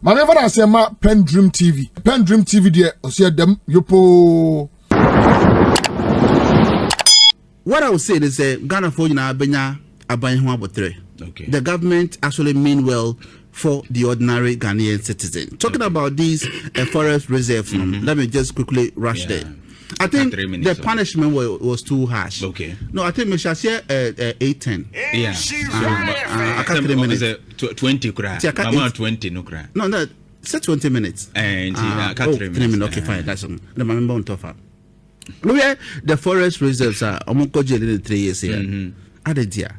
My never say ma PENDREAM TV. PENDREAM TV there. See them. Yopo. What I would say is Ghana for na benya aban ho abotre. Okay. The government actually mean well for the ordinary Ghanaian citizen. Talking about these forest reserves, let me just quickly rush there. I think the punishment was too harsh. Okay. No, I think we shall share 8-10. Yeah. I can't 3 minutes. 20 kura. Mama 20 no kura. No, say 20 minutes. And I can't 3 minutes. Okay, fine. That's the remember on top. Look at the forest reserves are Omonko jail in 3 years here. Added here.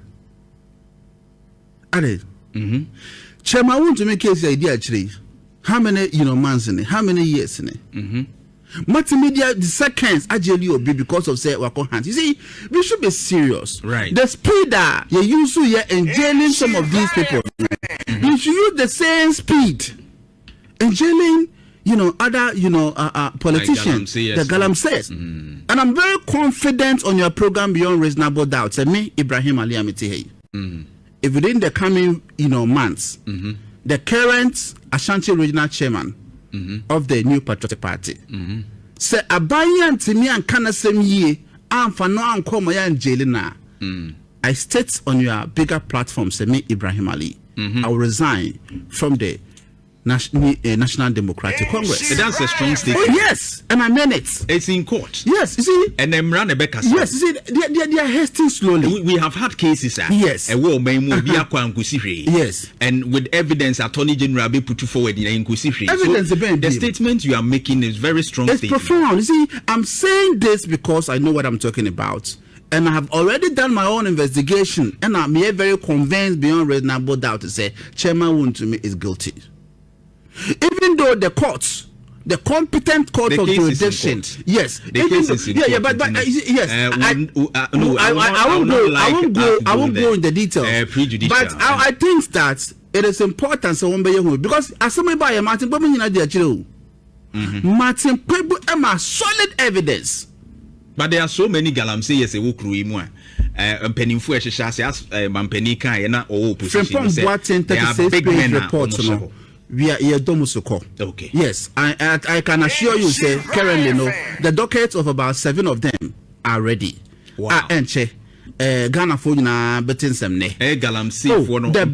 Added. Chairman, I want to make case idea actually. How many months in it? How many years in it? Multimedia the seconds actually will be because of say work on hands. You see, we should be serious. Right. The speed that you use to in jailing some of these people. You should use the same speed in jailing, other, politicians. The Galamsey. And I'm very confident on your program beyond reasonable doubt. Say me, Ibrahim Ali Amiti. If within the coming, months, the current Ashanti regional chairman of the New Patriotic Party. Say abayan timi an kanasem ye amfa no anko mo ya njelina. I state on your bigger platform, say me Ibrahim Ali. I will resign from the National Democratic Congress. That's a strong statement. Oh, yes, and I mean it. It's in court. Yes, you see. And then run a back. Yes, you see, they are hasting slowly. We have had cases. Yes. Yes. And with evidence, Attorney General be put forward in Nkusifi. Evidence so the statement you are making is very strong. It's profound. You see, I'm saying this because I know what I'm talking about. And I have already done my own investigation. And I'm here very convinced beyond reasonable doubt to say Chairman Wontumi is guilty. Even though the courts, the competent court of jurisdiction, yes, but yes, I won't go in the details. But I think that it is important so because as somebody by Martin Bobin Martin Pebo am solid evidence. But there are so many Galamsey yes who crew mu penimfo ehhehya se mampani kan na o position say they are big men report no. We are here domusoko. Okay. Yes, I can assure you, say currently, the dockets of about 7 of them are ready. Wow. Ghana for na betin semne. Galamsey for no. The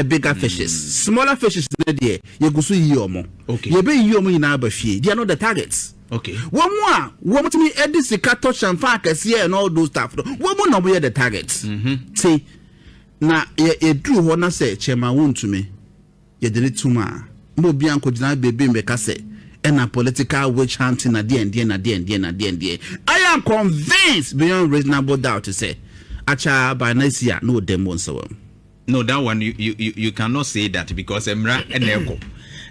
bigger fishes, smaller fishes there. You go see yomo. Okay. You be yomo in Abafi. They are not the targets. Okay. One more. One to me, Edisi touch and factors here and all those stuff. One more no be the targets. See, now you drew one say Chairman Wontumi. You did it to ma. Mo bianco dina baby mbekase. And political witch hunting na the end. I am convinced beyond reasonable doubt to say, acha by next year no demo so. No, that one you cannot say that because Emra and Eko.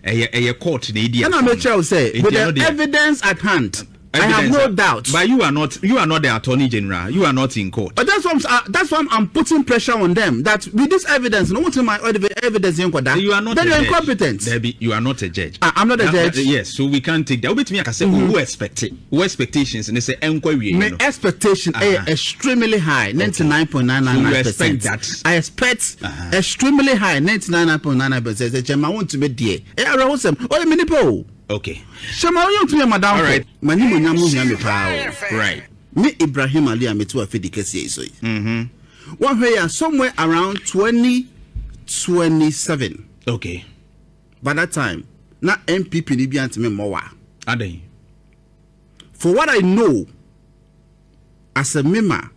A court in India. And I'm sure say with the evidence at hand. I have no doubt. But you are not the Attorney General. You are not in court. But that's why I'm putting pressure on them. That with this evidence, no one my evidence in court. You are not. Then you're incompetent. You are not a judge. I'm not a judge. Yes, so we can't take that. Wait me, I can say who expected, who expectations, and they say inquiry. My expectation are extremely high, 99.999%. I expect extremely high, 99.99%. The Chairman want to be there. Okay. Madam. All right. Right. Me Ibrahim Ali ametu afidikesi so. One way somewhere around 2027. Okay. By that time, na MPP ni bi antime mowa. Adey. For what I know, as a member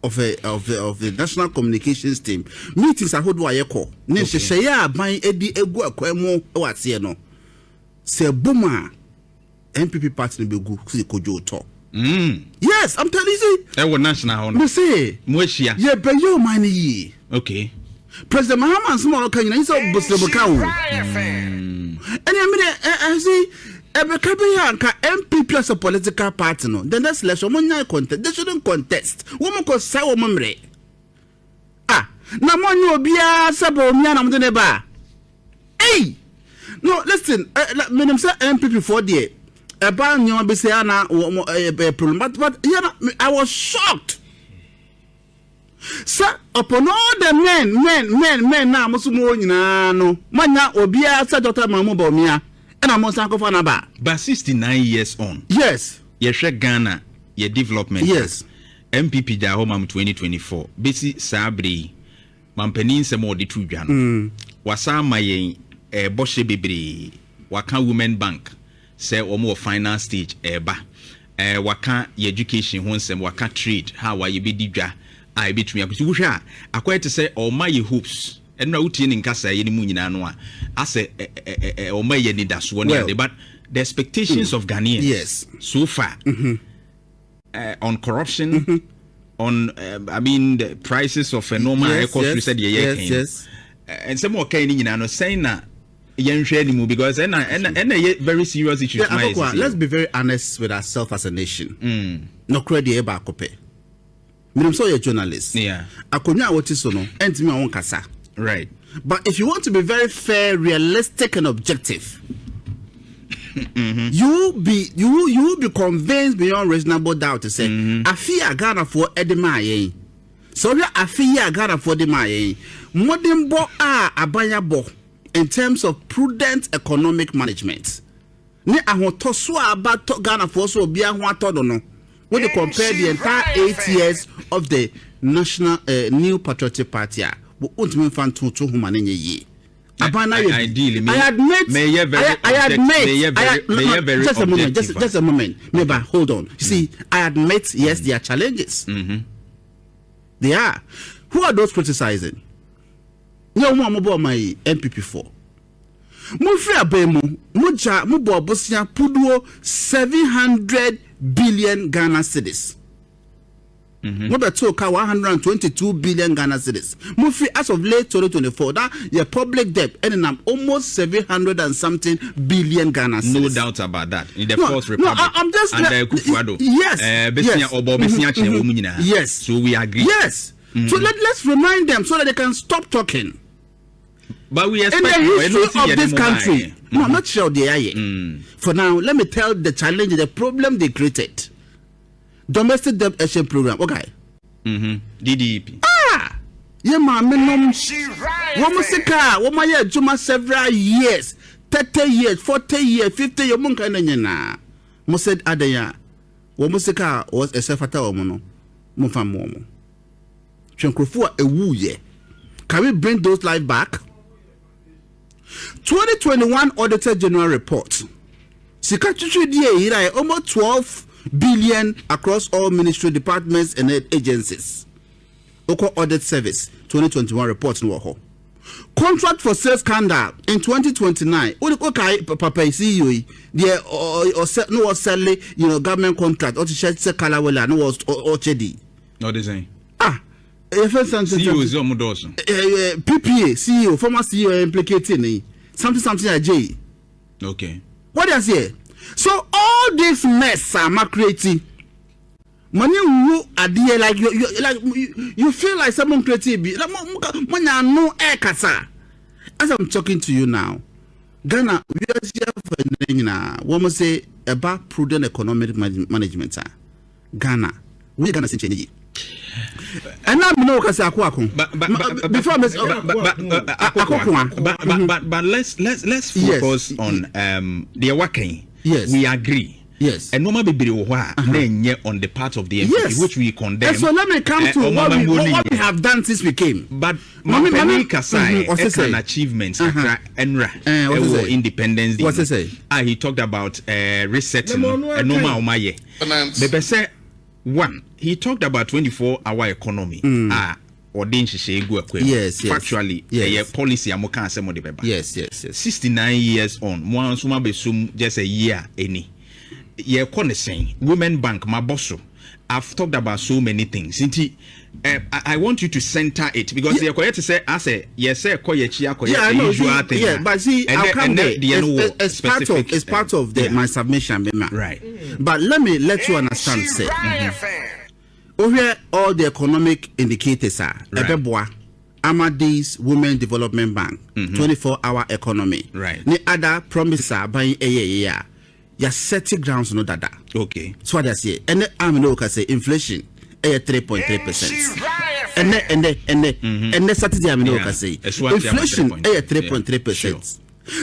of the National Communications team, meetings I hold wa yeko. Ne hwehwe ya aban edi egu akwamo wate no. Se buma MPP party be go see kojo to. Yes, I'm telling you. National honor. Me say, Mweshia. Ye be yo money ye. Okay. President Mahama small kan you so buslebuka wo. And I see MPP as a political party no. The next election money contest. They shouldn't contest. Woman ko say wo memre. Na money obia sabo mia na mde ba. Hey! No, listen, me say MPP for there. About you be say na problem, but I was shocked. Sir, upon all the men now, Musumo, no, Manya, Obia, said Dr. Mamu Bomia, and I'm Mosanko Fanaba. But 69 years on. Yes. Yeshe Ghana, ye development. Yes. MPP da home 2024. Bisi Sabri, Mampenin se mo di Tujan. Wasa mayen, Boshe Bibri, Waka Women Bank, se omo final stage, ba. Waka education, wonsem, waka trade, how ye be dija. I bet me a quite to say, oh, my hopes, and no routine in Casa, any moon in Anoa. I say, oh, my need that's one day, but the expectations of Ghanaians, yes, so far on corruption, on the prices of normal cost, we said, yes, and some more kind of saying that. Because and very serious issues. Let's be very honest with ourselves as a nation. No credit about copy. I'm so a journalist. Yeah. Akonya wotisono enti me won kasa. Right. But if you want to be very fair, realistic and objective, you will be convinced beyond reasonable doubt to say afia Ghana for edema so we afia Ghana for edema modern bo abanya bo in terms of prudent economic management. Ne ahotoso about Ghana for so bia ho atodo no. When they compare the entire 8 years of the National New Patriotic Party, Wontumi fan to human in ye. I admit. Just a moment. Maybe hold on. You see, I admit, yes, there are challenges. They are. Who are those criticizing? No more about my MPP for. Mufri abemu, muja mubo bosia puduo 700 billion Ghana cedis. Mube toka 122 billion Ghana cedis. Mufri as of late 2024, that your public debt ending up almost 700 and something billion Ghana cedis. No doubt about that. In the Fourth Republic. No, I'm just yes. So we agree. Yes. So let's remind them so that they can stop talking. But we expect in the history of this country, no, I'm not sure they are yet. For now, let me tell the challenge, the problem they created. Domestic debt exchange program, okay. DDP. Yeah, man, woman yeah, Juma several years, 30 years, 40 years, 50 years, monka na. Mo said adaya. Woman sika was a self-attack woman. Mo fam woman. Chenkrofua ewu ye. Can we bring those lives back? 2021 Auditor General Report. Secretary DA almost 12 billion across all ministry departments and agencies. Oko Audit Service 2021 report no. Contract for sales scandal in 2029. Okay, Papa CEO there or selling government contract or to share Kalawela no was Ochedi. No design. CEO is Omodoso. PPA CEO, former CEO implicating something like J. Okay. What does he? So all this mess are creating. Money you are there like you feel like someone creative. Like no air kasa. As I'm talking to you now, Ghana we are here for woman say about prudent economic management. Ghana, we Ghana change. And now we know kasi ako. But let's focus on the working. Yes, we agree. Yes, and normal be on the part of the MPP, yes, which we condemn. And so let me come to what we have done since we came. But Mami Kasai an achievements Enra independence. What's he say? He talked about resetting and normal Omaye. Bebe say one. He talked about 24-hour economy. Or yes, factually, yes. Policy amoka asemo de beba. Yes. 69 years on. Mo ansuma besum just a year any. Ye saying Women Bank Maboso. I've talked about so many things. I want you to center it because you're going to say as a yes sir usual thing. Yeah, but see, I'll come there. It's part of my submission, right? But let you understand. Say, over all the economic indicators are right. Amadis Women Development Bank, 24-hour economy. Right. The other promises are buying a year. You're setting grounds no dada. Okay. So what I say, and I'm no can say inflation 3.3%. and Saturday I mean say inflation 3.3%.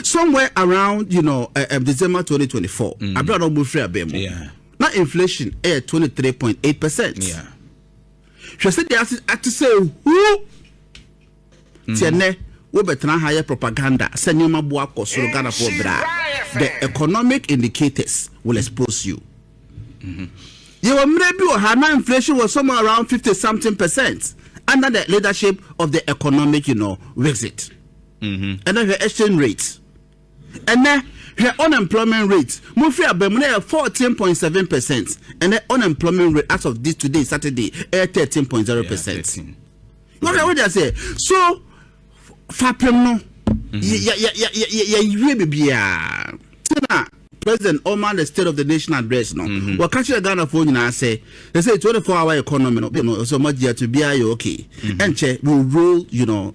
Somewhere around December 2024, I brought up free abemo. Yeah. Now inflation 23.8%. Yeah. She said they have to say who tiene we better higher propaganda send you mabuako so Ghana for bra. The economic indicators will expose you. You were maybe Hana inflation was somewhere around 50-something% under the leadership of the economic, Brexit. And then her exchange rate. And then her unemployment rate. Mufri Abemune 14.7%. And the unemployment rate as of this today, Saturday, 13.0%. What would I say? So, Fapemo, President Omar, the State of the Nation address, what catch a Ghana phone and say, they say 24-hour economy, so much here to be okay. And check, will roll,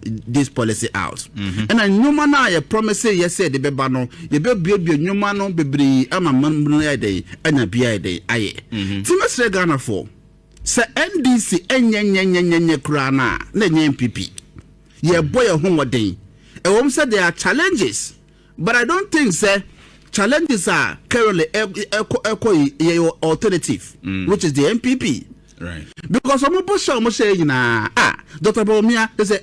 this policy out. And I know man, I promise, yes, said the Bebano, the baby, new man, baby, I'm a man, and a BI day, aye. Timothy Ghana for, Sir NDC, and Krana, the MPP. Yeah, boy, a home day. A woman said there are challenges, but I don't think, sir. Challenges are currently alternative, which is the MPP. Right. Because I'm saying, Dr. Bomia, they say,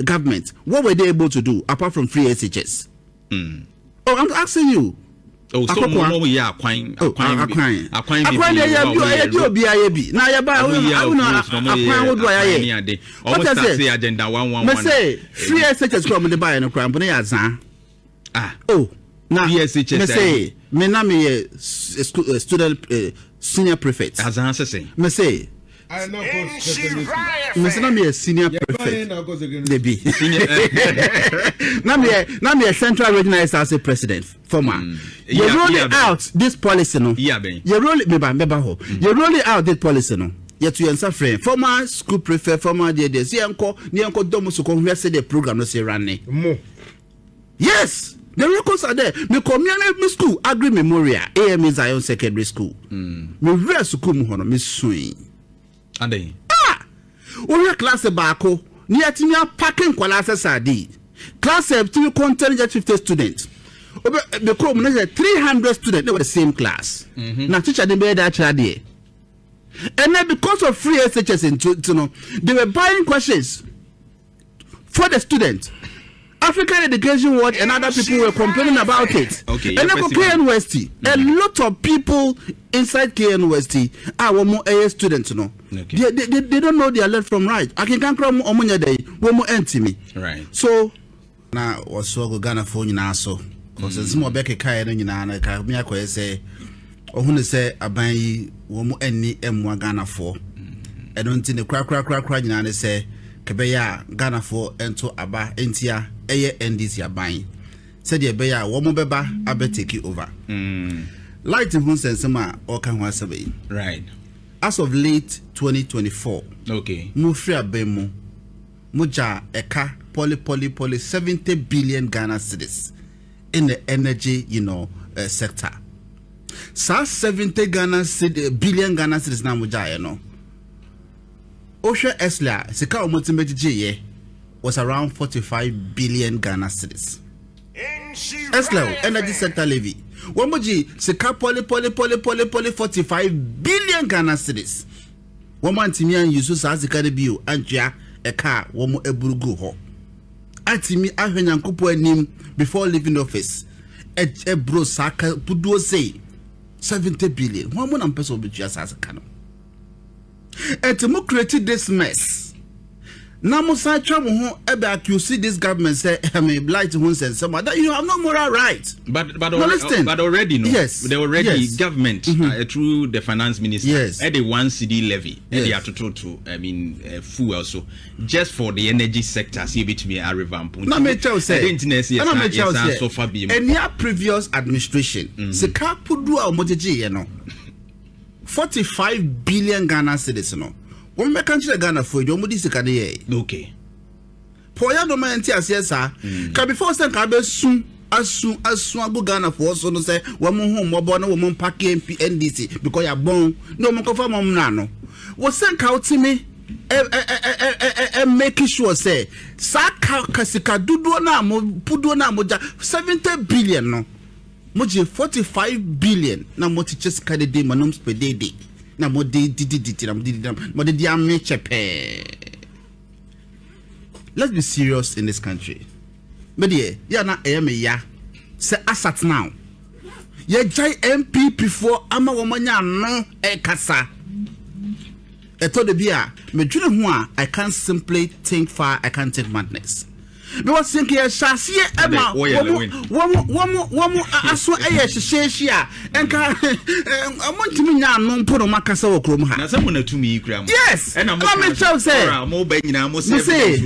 government, what were they able to do apart from free SHS? Oh, I'm asking you. Oh, so yeah, quine. Now agenda 111. Me say free SHS from the buy and crime, but oh, now SHS. Me say me na me student senior prefect. As answer say. Me say. I know me say na me senior prefect. They be. Na me central regional SRC president. Former. You rolling out this policy, no? Yeah, ben. You rolling You rolling out this policy, no? Yet you answer friend. Former school prefect, former DD. See uncle, domo so come here say the program no say running. Yes, the records are there. Me community school, Agri Memorial, AME Zion Secondary School. Me real school mu hono me swing. And then. We class bako. Ni atimia packing kwala sadi. Class 2 content 50 students. The chrome 300 students, they were the same class. Now teacher they made that child there. And then because of free SHS they were buying questions for the students. African Education Watch and other people were complaining about it. Okay. And then KNUST, a lot of people inside KNUST are more AA students, Okay. They don't know their left from right. I can come from Omunya Day, one more empty me. Right. So now was so Ghana phone now so. Because some Becky Kaya and Miyako say, or who say, Abai, woman, any M1 Ghana for. I don't think the crack, and say, Kabeya, Ghana for, and to Aba, Entia, NDC are buying. Said ye beya, woman beba, I bet take it over. Light in Hunsen Sama, or can was away. Right. As of late 2024, okay. Mufria Bemo, Muja, Eka, Poly, 70 billion Ghana cedis. In the energy, sector. So 70 billion Ghana cedis na muja, Osha Esla, Sika Omotimeji was around 45 billion Ghana cedis. Esla, energy sector levy. Womoji, Sika poly 45 billion Ghana cedis. Woman Timian Yusu Sazika de Bio, Antia, Eka, Womo Eburugu ho. Atimi ahwenyankopo anim before leaving office e bro saka pudo say 70 billion one more person be just as kano and to create this mess now mo say twa mo ho e be accuse this government say blight who say somebody that you have no moral right but already no yes they already government through the finance minister yes at the 1 CD levy and they are to fuel so just for the energy sector see between a revamp na me tell say so far be and your previous administration se ka pudu a omojeje no 45 billion Ghana cedis no when me country Ghana for you omudi sika de ye okay poya no man ti asesa ka before say ka be sun asu ago Ghana for so no say wo mo home mo bo no wo mo pack NDC because you are born no mo kofa mo mna no wo senka utimi make sure say saka kasika dudu na mo pudu na mo 70 billion no mo je 45 billion na mo teacher sika de manom spedede na mo de mo de am chepe. Let's be serious in this country. But yeah na ya say asat now. Ye jai MP before ama womanya no kasa. Eto de bia me dwene ho a I can't simply think far, I can't take madness. Because think ye shase ema womo aso sheshe a enka amontimi nya no mpo no makasa wo krom ha. Na se mo na tumi kura mo. Yes. And I'm say mo ba nyina mo say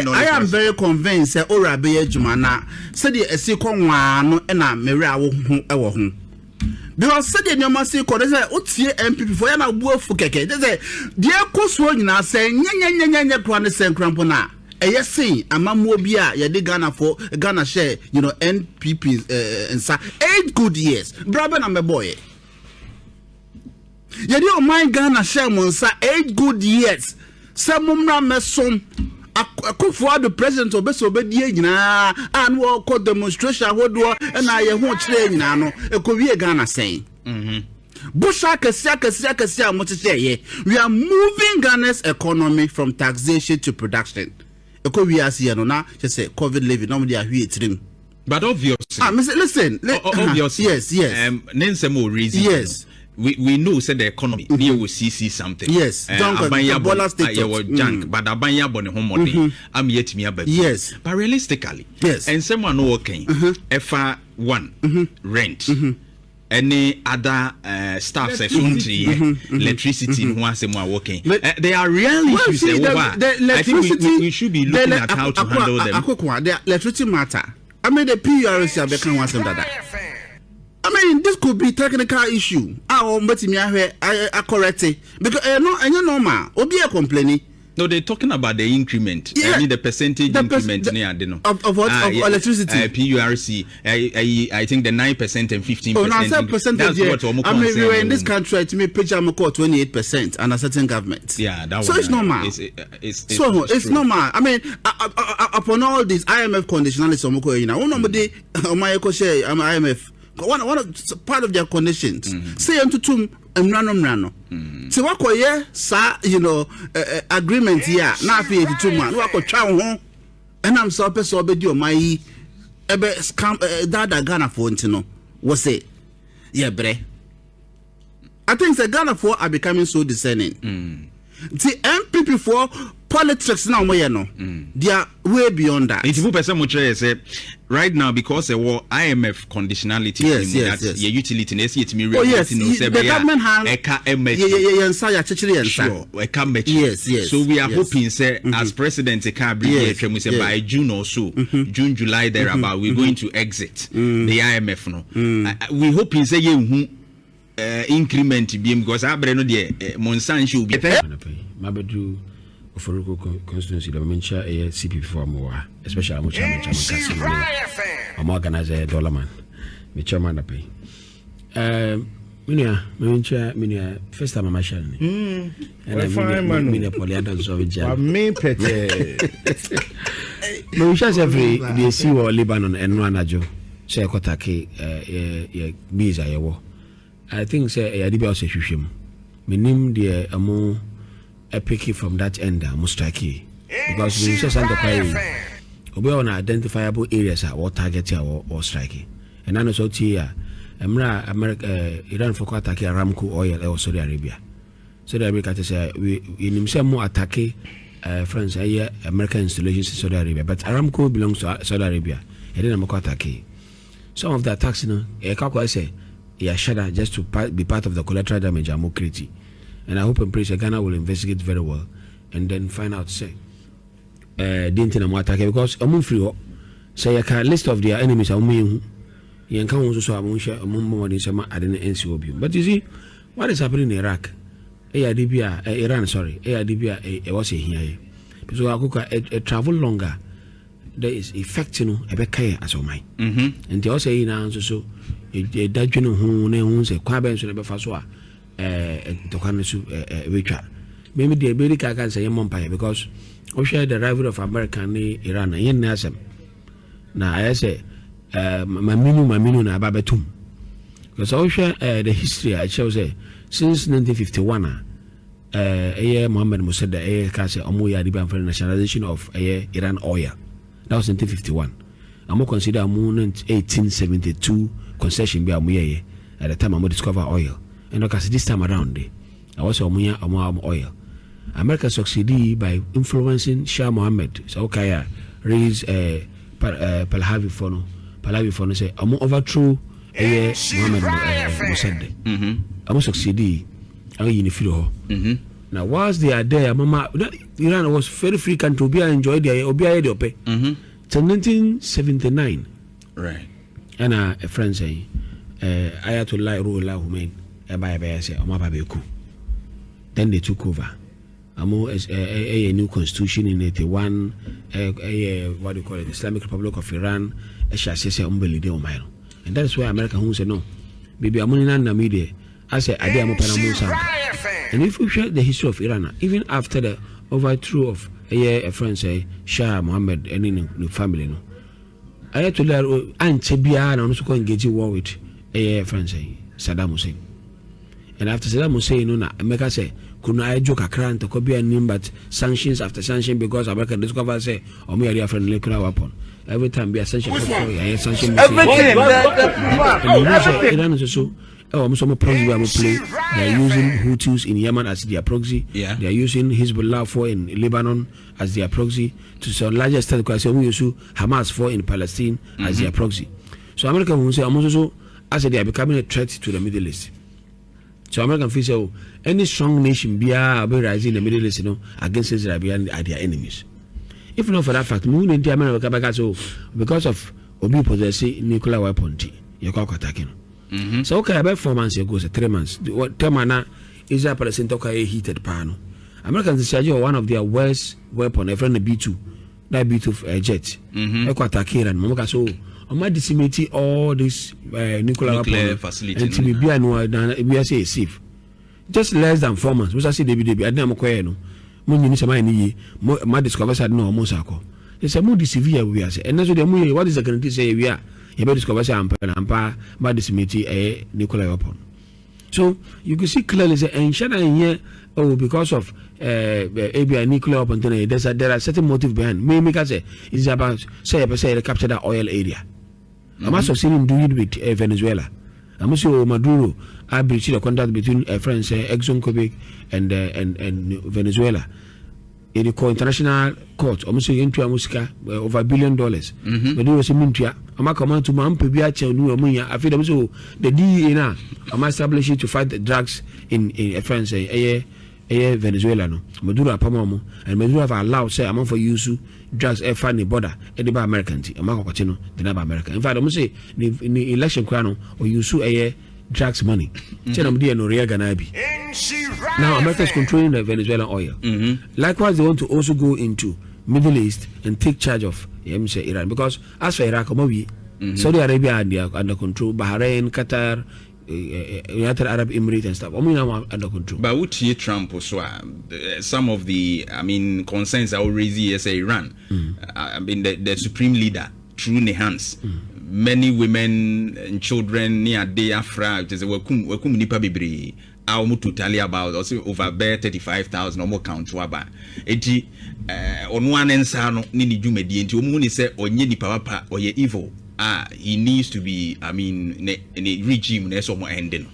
I am very convinced say ora be adwuma na se de esi konwa no na meri a wo hu e wo ho. Because said the normal say call say otie MP for ya na buafu keke they say de ekoso nyina say nya kwa ne senkrampo na eye sin amamuo bi a ye de Ghana for Ghana share NPP nsa 8 good years brabe na me boy ye de o my Ghana share mo nsa 8 good years say mumra mesom akufo the president obedie nyina an wo ko demonstration hodo na ye ho kire nyina no ekowie Ghana sen busha kasia motete we are moving Ghana's economy from taxation to production ekowie asia no na say COVID levy no dey ahwe etrim but obviously listen obviously yes nensemo reason yes we know said the economy near will see something. Yes, Abanya junk, but Abanya boni homo I'm yet me about. Yes, but realistically, yes, and someone working FR1 rent. Any other staffs electricity who are working. They are real issues. I think we should be looking at how to handle them. The electricity matter. I mean the PRC are becoming one that. I mean, this could be technical issue. I correct it because no normal. Obi a complaining. No, they're talking about the increment. Yeah. I mean the percentage increment of what of electricity. PURC. I think the 9% and 15%. Oh, now percentage. I mean, we were in this country to make picture 28% and a certain government. Yeah, that so it's normal. It's normal. I mean, upon all this IMF conditionality, you know, one of the IMF. One of part of their conditions. Say unto tum mrano. So what sa agreement here. Na fi 82 man. Wako twa ho. And I'm so person obedi o mai ebe scam that Ghana for ntino. Was say yeah bre. I think the Ghana for are becoming so discerning. The MPP for politics now they are way beyond that. If you person say right now because the IMF conditionality yes. Your utility the government has so we are hoping say as president can bring say by June or so June July thereabout we're going to exit the IMF no we hoping say increment because I no there monsan should be Mabadu Oforuko constituency the mention a CP for more especially I'm chairman I'm organizer dollar man me chairman na pay minia first time I'm sharing and minia poliada so jam me pete me share every the see war Lebanon and Rwanda say kotake biza yewo I think say ya dibi ose hwehwem menim de amo epic from that end mustaki because we just under pay obi on identifiable areas or target or strike and I know so tia emra America Iran for attack Aramco oil or Saudi Arabia to say we in himself more attack France American installations in Saudi Arabia but Aramco belongs to Saudi Arabia and then I'm attack some of the attacks I say shudder just to be part of the collateral damage I'm creating. And I hope and pray Ghana will investigate very well and then find out say didn't attack because I'm free say a list of their enemies are me you can also so I didn't NCOB. But you see what is happening in Iraq Iran sorry it was here because I cook a travel longer there is effect no ebe kai as o mai and they also na so that you know who na hu se kwa ben so na be fa so a to kan so wetwa maybe the America can say empire because we share the rival of America and Iran yen na asem na I say maminu na babetum because we share the history I show say since 1951 Mohammed Mossadegh ka say omo ya riba for nationalization of Iran oil. That was 1951. I'm consider 1872 concession be amuye at the time I discover oil. And because this time around I was omuya oil. America succeeded by influencing Shah Mohammed. So okay, raise Pahlavi Fono say I'm overthrow Mohammed Mossadegh. I'm succeeded. Now, whilst they are there, Mama, Iran was very free country to enjoy their Obiaye. Till 1979, right? And a friend say, Ayatollah Ruhollah Khomeini, Ebaya say, Omababeku. Then they took over. A new constitution in 81, what do you call it, Islamic Republic of Iran, and that is why America who say no. Baby, I'm only not media. I say, I am and if we share the history of Iran, even after the overthrow of a friend say Shah Mohammed and in the family, no, I had to learn and Chebia and also engage in war with a friend say Saddam Hussein. And after Saddam Hussein, no, America say, could I joke a crown to copy a name, but sanctions after sanction because America discover say, or me a different nuclear weapon. Every time be a sanction, sanction. Iran is also. I'm proxy we play. They are using Houthis in Yemen as their proxy. Yeah. They are using Hezbollah for in Lebanon as their proxy. To some larger extent, because we use Hamas for in Palestine as their proxy. So America will say, as they are becoming a threat to the Middle East. So American feel say, any strong nation be rising in the Middle East, against Israel are their enemies. If not for that fact, we need America because of Obi possessing nuclear weapon. You can't attack him. So okay, about 4 months ago, 3 months. What Tamana is a percent of a heated panel. Americans charge one of their worst weapon, a friend B2, that B2 jet. Attack here and Mamaka so on my disseminate all this nuclear facility and to be we say safe. Just less than 4 months. Which I say David, I didn't know. Mun ni my discover said no Mosako. It's a moody severe we are saying. And that's what is the guarantee say we are. You better discover some by this meeting a nuclear weapon. So you can see clearly that in China here, because of ABI nuclear weapon, there are certain motive behind. Maybe say it's about say they capture that oil area. I must have seen him do it with Venezuela. I must say Maduro I breached the contact between France, ExxonMobil and Venezuela. In the international court, almost into Amuska over $1 billion. But there was a Muntia. I'm coming to Mampia, I feel so the DEA now. I'm established to fight the drugs in France, Venezuela. No, Maduro Pamamo, and Maduro have allowed, say, among for use drugs a funny border, Ediba American, Amako Cotino, the Naba American. In fact, I'm say in the election crown or use a drugs money. Now America is controlling the Venezuelan oil. Likewise, they want to also go into Middle East and take charge of Iran, because as for Iraq, Saudi Arabia they are under control. Bahrain, Qatar, United Arab Emirates and stuff. Under control. But what you Trump also some of the concerns are already as Iran. The supreme leader through the hands. Many women and children near day after just wakum nipa bibri almost totally about also over 35,000 or more count waba eti on one end no ni jumedi enti omu ni say onye nipa papa or ye evil he needs to be in a regime na so mo ending.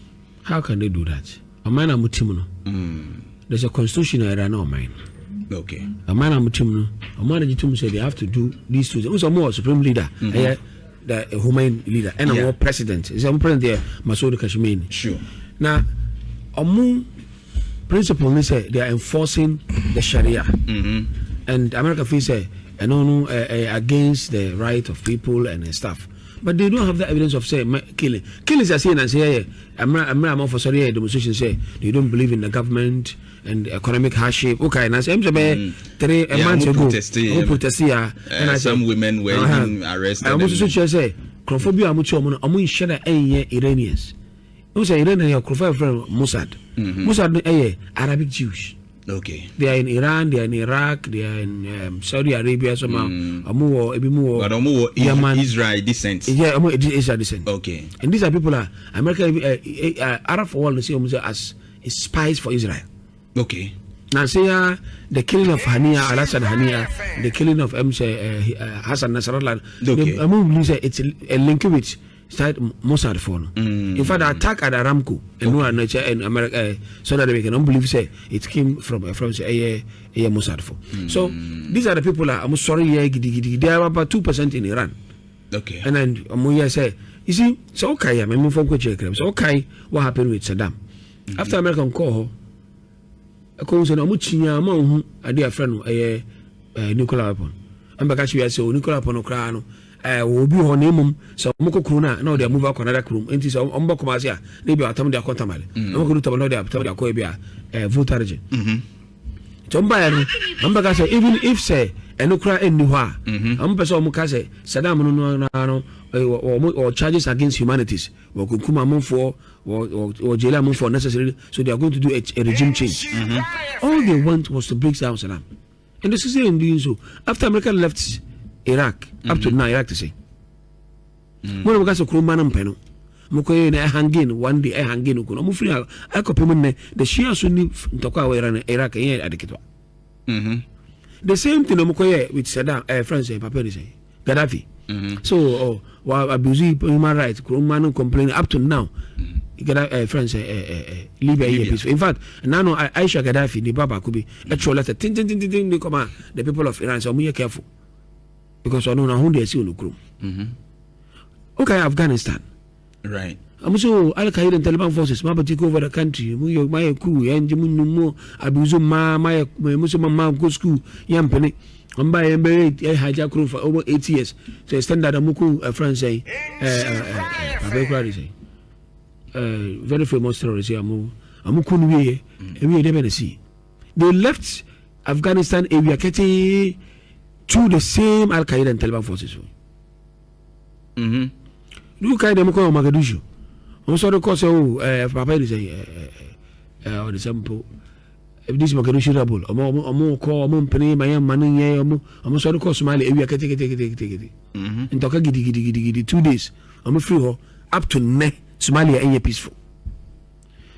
How can they do that? Amana mutim no there's a constitution era no mine. Okay, amana mutim no amana jitum say they have to do these two. Also more supreme leader the human leader and a more president. Is a president there, Masoud Kashmini. Sure. Now, among principle, they say they are enforcing the Sharia, and America feels say against the right of people and stuff. but they don't have the evidence of say killing. Killings are saying and say, I'm for sorry demonstration say they don't believe in the government and economic hardship. Okay, and I say I'm 3 months ago, protest here, and some women were arrested. I also say, Crophobia Mucho, Amu Shada Iranians. You say Iranian Crofo from Mossad. Mossad Arabic Jews. Okay. They are in Iran, they are in Iraq, they are in Saudi Arabia, somehow. But Israel descent. Yeah, Israel descent. Okay. And these are people Arab for world see as spies for Israel. Okay. Now say the killing of Al-Assad Hania, the killing of Hassan Nasrallah. Okay. It's a link with start Mossad phone. In fact, the attack at Aramco and America, Saudi Arabia, don't believe say it came from Mossad phone. So these are the people. I'm sorry, they are about 2% in Iran. Okay. And then Muya say, you see, so okay, I'm moving from Kuchek. So okay, what happened with Saddam after American call? A concern of Muchinya among a dear friend, a nuclear weapon. I'm back actually, I say nuclear weapon Ukraine. Will be her name, so Moko Kruna, now they move out another room, and it's on Bokomasia, maybe I'll tell them their contamal. I'm going to tell them their Koibia, voter region. John Byron, Ambassador, even if say, and Ukra and Nuha, Ambassador Mukase, Saddam or charges against humanities, or Kukuma Mumfo, or Jela Mumfo necessary, so they are going to do a regime change. All they want was to break down Saddam. And the system in doing so, after America left Iraq, up to now, Iraq to say. One of us a crewman penal. Mukoy hanging one day, hanging Ukunofria, I copy the Shia Sunni Toka Iraq adequate. The same thing Mukoye with Saddam, France, and Papa say Gaddafi. So, while abusing human rights, crewman complaining up to now. France, Libya, peaceful. In fact, now Aisha Gaddafi, the Baba could be actual letter. They come the people of Iran, so we are careful. Because I don't know who they see on the crew. Okay, Afghanistan. Right. I'm so Al Qaeda and Taliban forces, my take over the country. My coup, and Jimuno, Abuzu, my Muslim go school, Yampany. I'm by a hijack crew for over 8 years. So standard Amuku, France, very famous terrorists here. Amukunu, and we never see. They left Afghanistan area, Keti. To the same Al Qaeda and Taliban forces. Look at them call Mogadishu. Also, the course of Papa is or the sample. If this Mogadishu rebel, a more call, a more penny, my young money, I'm sorry, call Somali, we are take it. And talk 2 days. I'm a free up to Somalia and peaceful.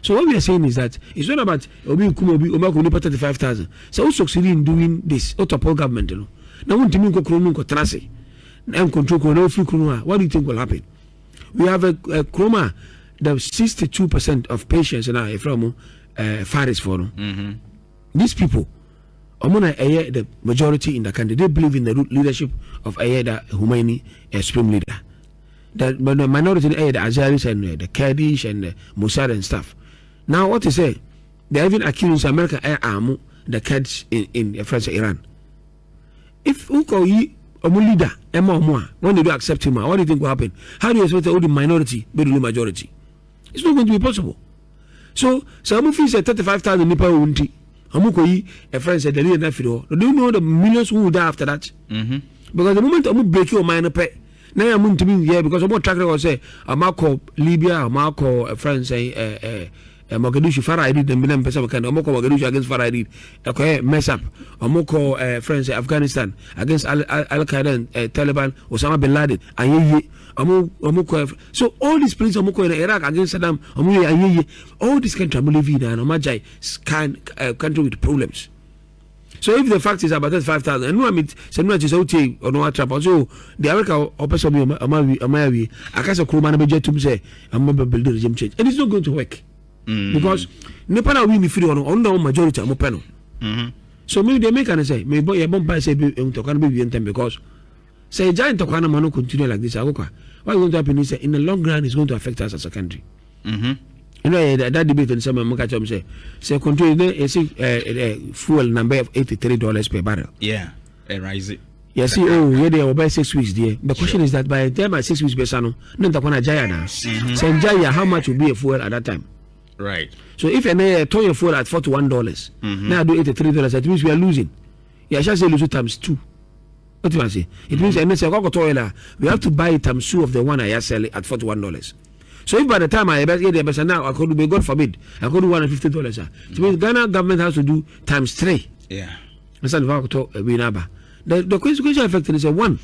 So what we are saying is that it's not about Obi Kumobi, Omako, 35,000. So who succeeded in doing this? Autopol government, you know. Now, Wontumi ko Krono ko Trase, and control no free Krono. What do you think will happen? We have a Kroma, the 62% of patients in our from Faris Forum. These people, the majority in the country, they believe in the leadership of the Khomeini supreme leader. But the minority, the Azaris and the Kurdish and the Mossad and stuff. Now, what to say? They even accused America the Kurds in France, Iran. If Uko a leader, when they do accept him, what do you think will happen? How do you expect the minority be the majority? It's not going to be possible. So, some of you say 35,000 Nipa Wunti. Amuko a friend said the leader do you know the millions who will die after that? Because the moment I'm break your mind pay. Now I'm to be here because I'm more track record say Amako Libya, Amako a friend say Mogadishu Farah did and Binan Pesam can Omoko Mogadishu against Farah did okay mess up Omoko friends Afghanistan against Al Qaeda and Taliban Osama bin Laden and Omoko. So all these places Omoko in Iraq against Saddam all these countries living in Omajai country with problems. So if the fact is about 35,000, and no, I mean, some not is okay or no trap. So the America or person Amawi, I can't say Kurman budget to say I'm going to build a regime change, and it's not going to work because Nepal will be free on the majority of panel. So maybe they make and say maybe a bomb by say Tokan be in time because say giant Tokana Mano continue like this. What's going to happen is in the long run it's going to affect us as a country. You know that debate in some Mokacham say control fuel number of $83 per barrel. Yeah, rise it. Yes, yeah, they about 6 weeks there. The question is that by the time 6 weeks besano, no takwana jaya na. Say jaya, how much will be a fuel at that time? Right. So if I turn your fuel at $41, now I do $83, that means we are losing. Yeah, I shall say lose times 2. What do I say? It means we have to buy times 2 of the one I sell at $41. So if by the time I get the now I could be, God forbid, I could do $150. It means Ghana government has to do times 3. Yeah. The consequential effect is one,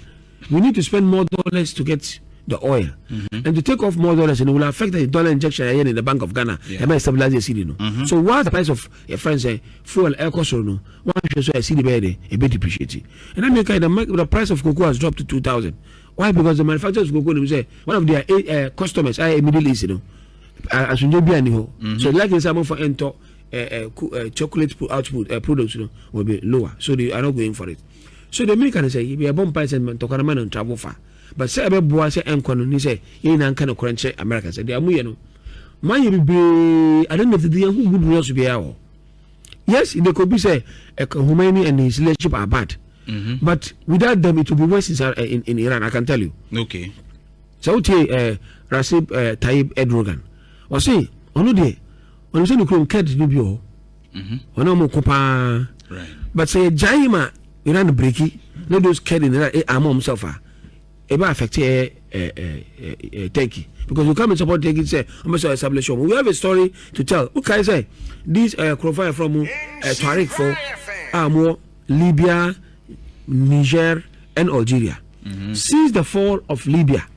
we need to spend more dollars to get the oil, and to take off more dollars, and it will affect the dollar injection again in the Bank of Ghana. It might stabilize the city. So while the price of your friends say fuel air cost no, one should say city bed a bit depreciated, and America the price of cocoa has dropped to 2,000. Why? Because the manufacturers of cocoa say one of their customers are Middle East, as you know, so like in some for enter chocolate output products will be lower, so they are not going for it. So the Americans say we are bomb price and Tokaraman and travel far. But say about boy say Encono, say in an kind of crunch Americans say they are no. My be I don't know if the who would not be our. Yes, they could be say Khomeini and his leadership are bad. But without them it will be worse in Iran, I can tell you. Okay. So Recep Tayyip Erdogan was saying on day when you say you can cut the bio. Right. But say Jaima Iran breaky, not those kidding among himself. It will affect Turkey because you come and support Turkey. Say, I'm going establish. We have a story to tell. What can I say? This profile from Tariq for Libya, Niger, and Algeria. Since the fall of Libya,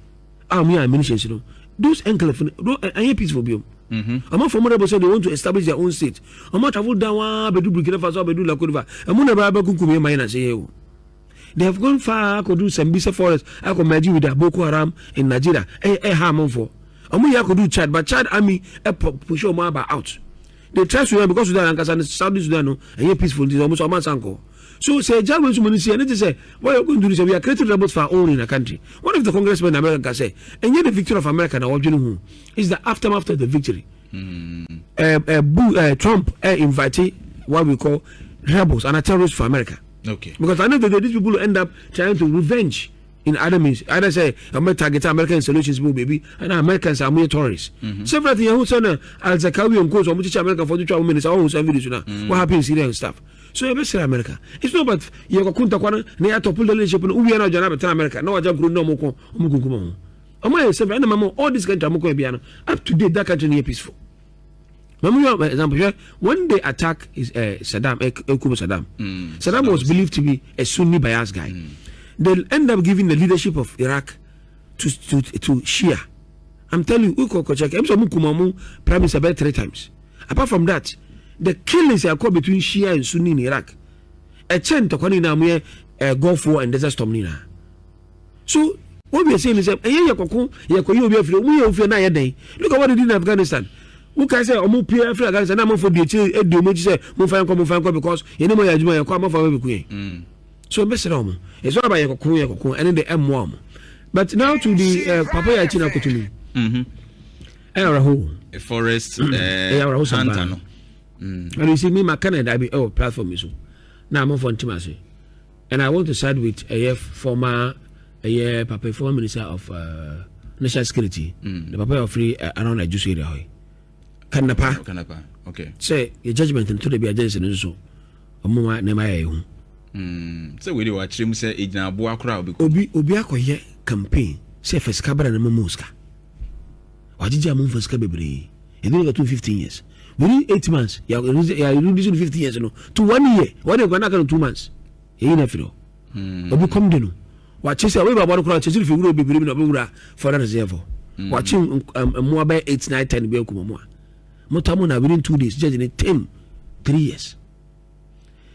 ammunition, those enclaves are peaceful. I'm not formidable, so they want to establish their own state. I'm not travel down, but do Burkina Faso, but do La Côte d'Ivoire. I'm not about Kukumia Mine say. They have gone far. I could do Sambisa forest. I could merge with the Boko Haram in Nigeria. Harm for. I could do Chad, but Chad army push your maba out. They try to because Sudan and South Sudan and peaceful. This almost a man's uncle. So say German to see and they say, what are you going to do is we are creating rebels for our own in a country. What if the congressman in America say, and yet the victory of America now is the aftermath of the victory? Trump invited what we call rebels and a terrorist for America. Okay. Because I know that these people will end up trying to revenge in other means. Either say I'm going to target American solutions, baby, and Americans are more terrorists. Several things who say Al Zakawi and goes on which America for 2 minutes. I alwast have videos now. What happens in Syria and stuff. So you best say America. It's not about you go kunta kwana na to pull the relationship no we na jana between America. No aja group no mo ko omukunkuma. Omo say na mama all this country mo ko bia up to date that country is peaceful. Remember example when they attack is Saddam Saddam was believed to be a Sunni bias guy. They'll end up giving the leadership of Iraq to Shia. I'm telling you, Prime Minister about 3 times. Apart from that, the killings are occurred between Shia and Sunni in Iraq. A chain to Konina Gulf War and Desert Storm Nina. So what we are saying is that look at what they did in Afghanistan. Who can say omo pia free Afghanistan na mo for the say mo fan come because you know my you come for we so best omo it's all about yekoko and the M1 but now to the papa ya china kotumi a forest hunter no and you see me my Canada be platform is so now I'm for Timase and I want to side with a former papa former minister of national security the papa of free around the juice area. Kanapa. Okay. Say your judgment into the be agency and so. Omuma nema ye so we do watch him say ejina boa kra obi akoye campaign say first cabra na mamuska. Wajija mum first cabra bebre. E dey go 15 years. Within 8 months, you reducing 50 years no to 1 year. What they gonna 2 months. E na firo. Obi come dey no. Wachi say we baba kra chesi fi wuro bebre na wura for that reserve. Wachi mo about 8 9 10 be kuma Motamuna within 2 days, judge in 3 years.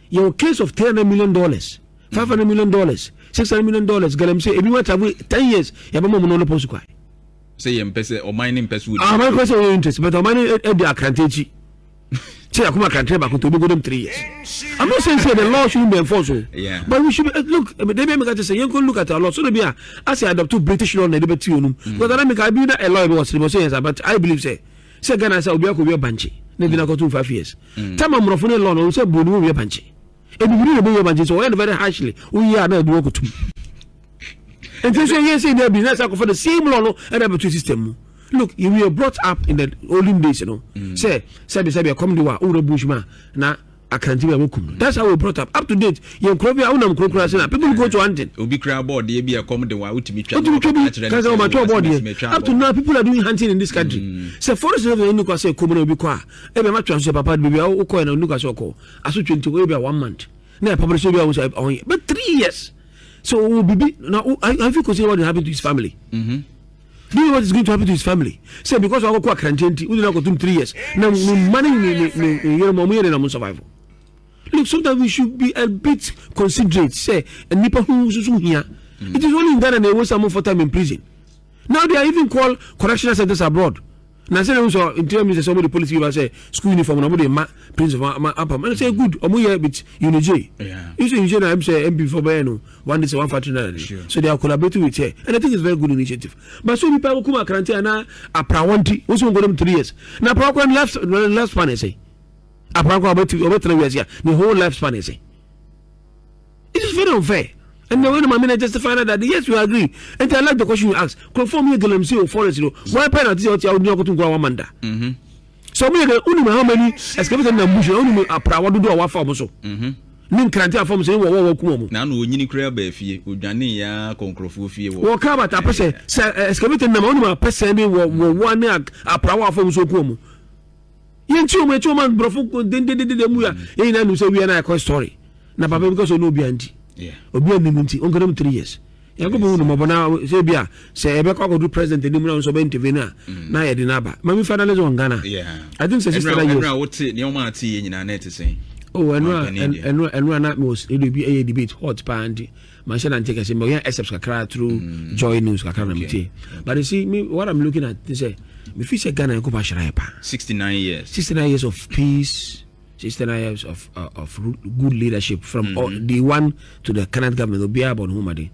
Your case of $300 million, $500 million, $600 million, Galamsey, if you want to have 10 years, you have a moment on the post. Say, or mining person. My question is interest, but mining at the Akrantechi. Say, I come back to be good 3 years. I'm not saying the law shouldn't be enforced. Yeah. But we should look, they may make say, you can look at our law. So, they be as I adopt to British law, and liberty. Because I be a lawyer, but I believe, say, Ghana say obi akobia banche na bi na ko 5 years time amrofo ne law no say bonu obi banche And we really be managed so very harshly. We are not working to. And so yes, there be nice for the same law and have a system. Look, you were brought up in the olden days, you know. Say, Sabi, come to our Bushman. Now, I can't even welcome. That's how we brought up to date. You people go to hunting. Will be crab board, they be a common one to be up to now, people are doing hunting in this country. So, for us, you say, come on, be quiet. Every match, Papa, be all coin and Lucas Oko. I should 1 month. Now, publish but 3 years. So, will be now. I feel consider what happened to his family. Do you know what is going to happen to his family? Say because I go quarantine, we don't go to 3 years. Now, money, survival. Look, sometimes we should be a bit considerate. Say, and Nipa who's here. It is only in Ghana they want someone for time in prison. Now they are even called correctional centers abroad. Now, say, also, in terms of somebody police people say school uniform, nobody Prince of Upper. And I say, good, I'm here with UNJ. You say, UNJ, I'm saying MP for Bayano, 1 day, 149. So they are collaborating with her. And I think it's a very good initiative. But so people come quarantine now, a prawanti, also go them 3 years. Now, Prawan lifespan, I say. A Prawan about 3 years here. The whole lifespan, I say. It is very unfair. And then when my man justify that, yes, we agree. And I like the question you ask. Conform me Galamsey or forest, why penalty or you go to Guamanda? So we are only how many excavated the bush, only a proud do our farm so. Nin can't have from saying, now, no, you crab a fee, Udania, Concrofu fee. Walk out at a person, excavated the money, a person, one a proud from so come. Yen two man, Brofu, then did the Muya, in and say we are not a story. Now, because of no behind. Yeah. Obi animti onkodam 3 years. Yakobo no mabona say bia say ebe kwa do president enimu na so be intervene na ye de na ba. Mami finalize on Ghana. Yeah. I think say sister years. Enra what ne o ma tie nyina na say. Oh, enra na most it be a debate hot pandi. Man shall not take us in except kakra through Joy News kakra na mti. But you see me what I'm looking at they say me fi say Ghana ko ba shira pa. 69 years of peace. 69 years of good leadership from the one to the current government.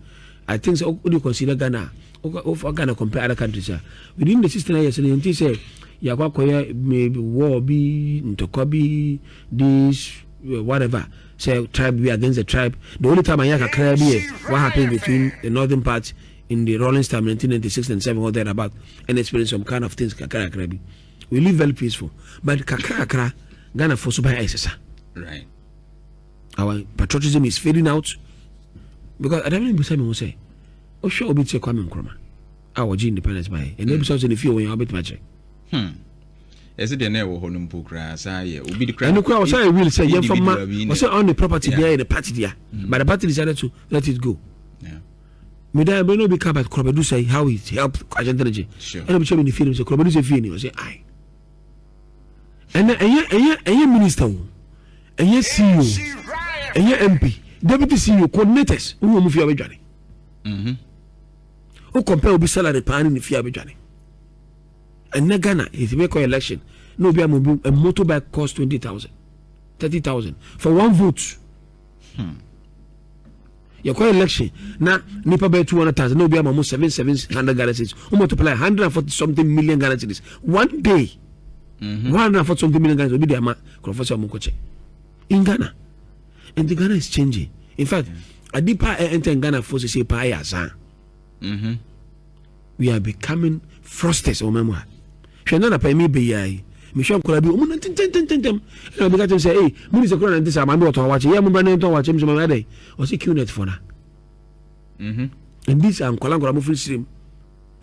I think so. Would you consider Ghana? Or Ghana compare other countries? Within the 69 years, they say, Yakwakoya maybe war be, Ntokobi, this, whatever. Say tribe be against the tribe. The only time I hear what happened between the northern part in the Rollins time, 1996 and 7 or thereabout, and experience some kind of things. We live very peaceful, but Kakra. Ghana for super ISIS. Right. Our patriotism is fading out because I don't know say, oh sure obi tse Kwame Nkrumah. Our independence by and maybe something if you when you bit match. Is it the never honum pokra say obi the crowd. And the crowd say will say you from was on the property there in the party there. But the party decided to let it go. Yeah. Me da be no be come back do say how it help agent energy. Sure. And we show in the film say Krobedu say fini we say I. And minister, and CEO, and MP, deputy CEO, coordinators, who move your journey. Who compare with salary pan in the fear journey. And in Ghana, if you make an election, no be a motorbike cost 20,000, 30,000 for 1 vote. You call election now, Nipa by 200,000, no be almost 700 Ghana cedis. Who multiply 140 something million Ghana cedis 1 day. 140 million Ghana will be the amount in Ghana, and the Ghana is changing. In fact, a deeper enter in Ghana for say payas. We are becoming frosters or memoir. She not pay me be I. Michelle could be and I began to say, hey, Minister Crown and this I'm not watching. Yeah, I'm not watching some other day. Or see QNet for now. And this I'm Kolangora moving stream.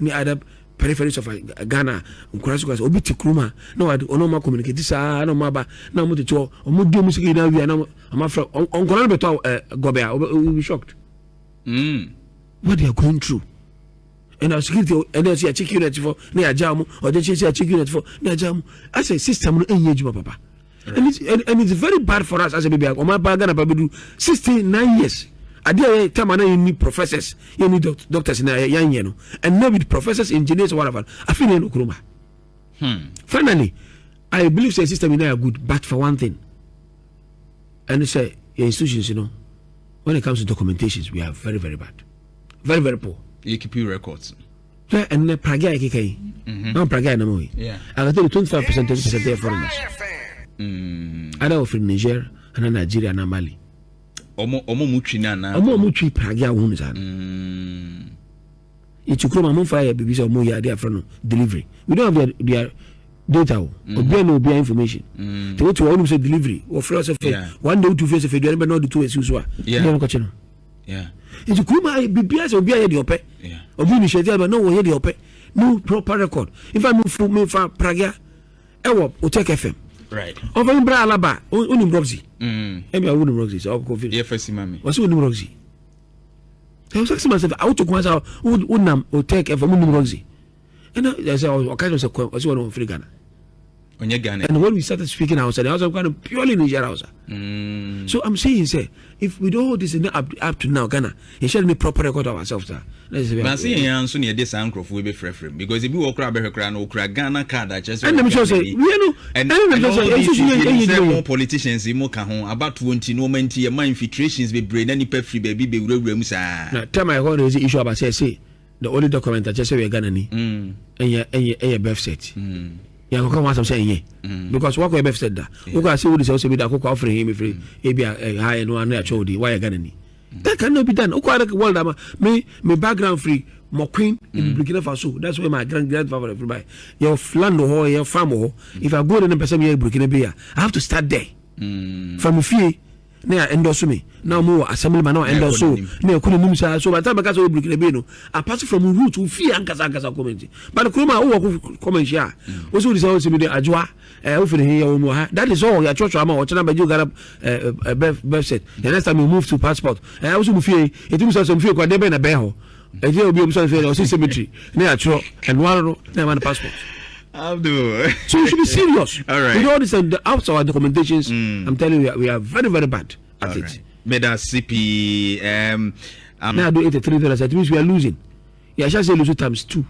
Me add peripheries of Ghana, Kurasukas, Obiti Kruma. No, I don't know communicate this. I don't know about now. Mucho or Mudu Musiki. Now we are now. I'm afraid on Colombo Gobea will be shocked. What they are going through. And our security, and then see a chicken unit for near Jamu, or then she see a chicken unit for near Jamu. I say, system will engage my papa. And it's very bad for us as a baby. Or my bagana baby 69 years. I did time you need professors, you need doctors in a young, you know, and now with professors, engineers, or whatever. I feel no Kuruma. Finally, I believe the system in there are good, but for one thing, and they say institutions, you know, when it comes to documentations, we are very, very bad, very, very poor. You keep your records. And the Praga, no Praga no more. Yeah, I got 25% there foreigners. I don't from Niger and Nigeria and Mali. Omo muchina na. Omo muchi pragia won san. It's come among fire baby so more their friend delivery. We don't have their data or be information. They want to always say delivery or philosophy. One day to face if you don't know the two as usual. Yeah. Yeah. It's a kuma BBS or be a diope. Yeah. Or be initiative but no way diope. No proper record. If I move for me for pragia, or take FM. Right. Over in Bra Alaba, only Roxy. Maybe I wouldn't Roxy, so I'll go for yeah, first mammy. What's only Roxy? I was asking myself, I took myself, would take FM only Roxy. And I said, I kind of was one of Frigana. On your gun. And when we started speaking outside, I was kind of purely Niger house. So I'm saying, say, if we do all this up to now, Ghana, it shall be proper record of ourselves. But see, answer near this uncle will be free because if you walk around her crown or crack Ghana card, I just and let me just say, you know, and more politicians in Moka about 20 moment your mind infiltrations be brain any pet free baby be rooms. Now, tell my God is the issue about say the only document I just say we're Ghana and your birth set. Yeah, come on, I'm saying because what we have said that. We can see what is also be that offering him free, maybe a high and one actual why a Ghana. That cannot be done. World, me background free, more queen in Burkina Faso. That's where my grandfather everybody. Your land or your farm or if I go to the person here Burkina Faso, I have to start there. From fee. Near endorse me now more assemblyman now endorse so near couldn't so by the time I got to Burkina Faso, apart from root to fear and Kazakasa community. But the Kuma who comment here also this also be the Ajwa, that is all your church or channel by you got up a birth set. The next time you move to passport, I also fear it was some fear quite never in a beho. A deal will be observed or cemetery near Tro and one passport. I'll do. So you should be serious. All right. With all this and the outside documentations, I'm telling you, we are very, very bad at all it. Right. Meda CP. Now do $83. It means we are losing. Yeah, I shall say lose times 2.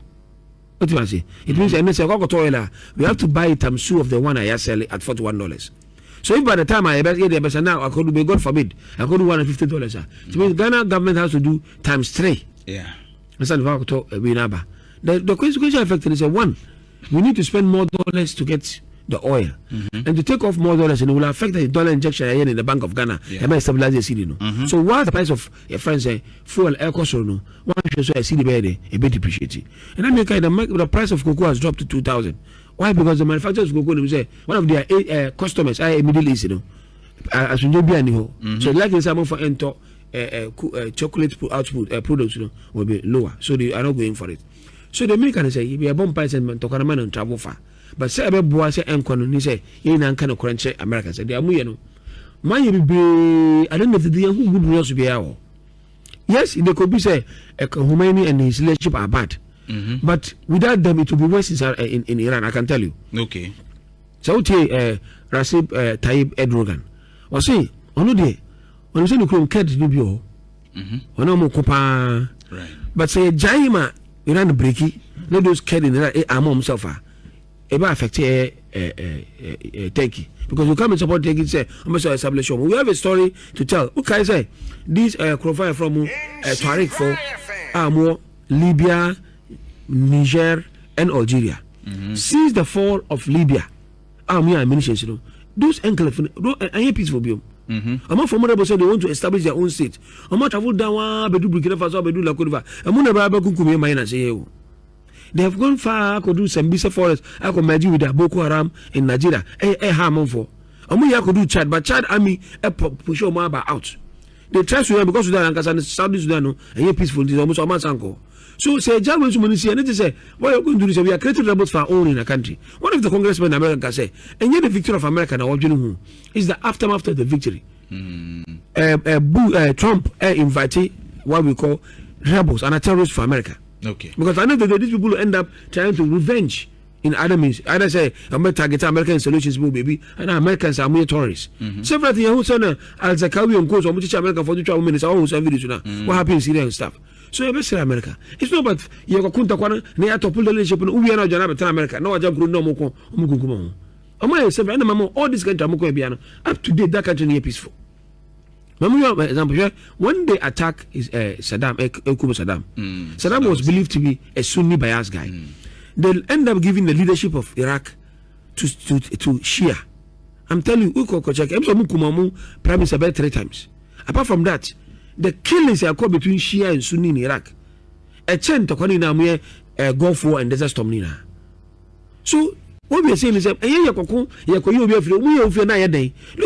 What do you say? It means we have to buy times 2 of the one I sell at $41. So if by the time I get the best now, I could be God forbid, I could do $150. It means Ghana government has to do times 3. Yeah. The consequential effect is one. We need to spend more dollars to get the oil and to take off more dollars, and it will affect the dollar injection again in the Bank of Ghana. It might stabilize the city. So while the price of your friends say fuel air cost one should say city bed a bit depreciated. And America the price of cocoa has dropped to 2,000. Why? Because the manufacturers of cocoa say one of their customers are Middle East, as we know. So like the salmon for enter chocolate output products will be lower. So they are not going for it. So the American say if you are bomb price and Tokaraman and travel far. But say about boy say and say you nan kind of crunch Americans say they are no. My be I don't know if the who would not be our. Yes, they could be say Khomeini and his leadership are bad. But without them it will be worse in Iran, I can tell you. Okay. So Recep Tayyip Erdogan was saying on day when you say you can cut the bio. Right. But say Jaima Iran breaky, let those kids in Iran among himself. It will affect Turkey because you come and support Turkey. Say, I'm going establish. We have a story to tell. Okay, say this profile from Tariq for more Libya, Niger, and Algeria. Since the fall of Libya, ammunition, those enclaves, are peaceful. I'm not formidable, so they want to establish their own state. I'm not travel down, Bedu Burkina Faso, Bedu La Côte d'Ivoire. I'm not about Kukumia Mine say. They have gone far. I could do Sambisa forest. I could merge with the Boko Haram in Nigeria. Harm for. I could do Chad, but Chad army push your maba out. They try to because Sudan and South Sudan and peaceful. This almost a month ago. So say German to see and they say, what are you going to do is we are creating rebels for our own in a country. What if the congressman in America say, and yet the victory of America now is the aftermath of the victory? Trump invited what we call rebels and a terrorist for America. Okay. Because I know that these people will end up trying to revenge in other means. Either say I'm going to target American solutions, baby, and Americans are more terrorists. Several things who say Al Zakawi and goes on which America for 2 minutes. I alwast have videos now. What happens in Syria and stuff. So you say America. It's not about you go kunta kwana near to pull the relationship and we are not jana between America. No, I just grow no more. I say all this country up to date that country is peaceful. Example, when they attack Saddam was believed to be a Sunni bias guy. They'll end up giving the leadership of Iraq to Shia. I'm telling you, Prime Minister 3 times. Apart from that, the killings are called between Shia and Sunni in Iraq. A chain to Konina Muye Gulf War and Desert Storm Nina. So what we are saying is that look